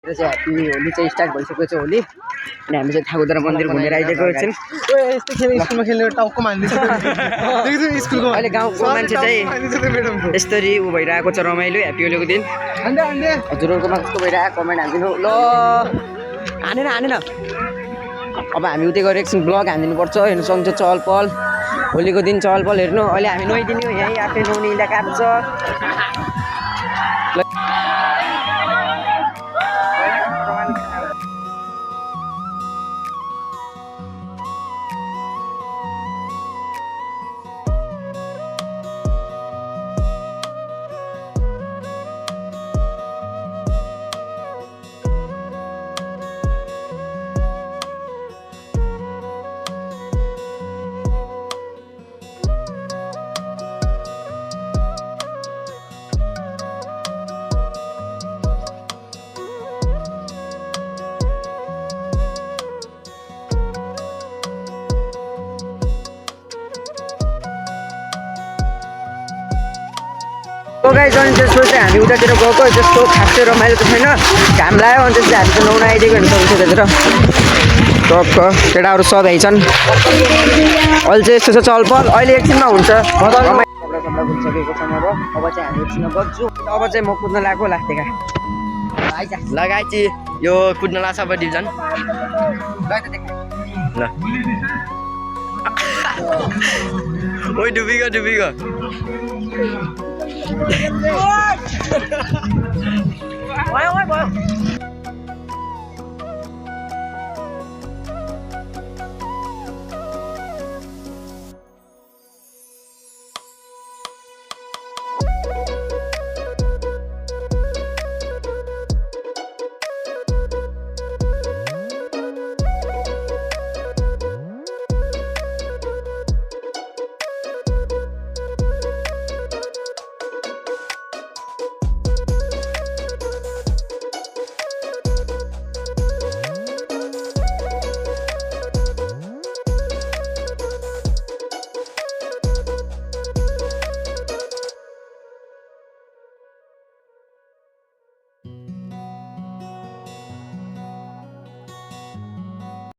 happy Holi चाहिँ start भइसकेको छ होली अनि हामी चाहिँ थागुदरा मन्दिर घुमेर आइदिएको एकछिन अहिले गाउँको मान्छे चाहिँ यसरी ऊ भइरहेको छ रमाइलो ह्याप्पी होलीको दिन हजुरहरूकोमा कस्तो भइरहेको कमेन्ट हालिदिनु ल हानेन अब हामी उतै गएर एकछिन ब्लग हानिदिनुपर्छ हेर्नु सक्छ चहल पहल होलीको दिन चहल पहल हेर्नु अहिले हामी नुहाइदिने हो यहीँ आफ्नै नुहाउने इँडा काट्छ गाइस अनि त्यसको चाहिँ हामी उतातिर गएको त्यस्तो खासै रमाइलो त छैन घाम लाग्यो अनि त्यसपछि हामी चाहिँ नुहाउन आइदिएको हेर्नु सक्छ त्यतिर टक्क केटाहरू सब छन् अहिले चाहिँ यस्तो छ चहलपहल अहिले एकछिनमा हुन्छ कपडा घुमिसकेको छ अब चाहिँ हामी एकछिनमा बज्छु अब चाहिँ म कुद्न लागेको लास्टेका लगाइची यो कुद्न लाग्छ अब डिभिजन ल ओइ डुबिगयो भयो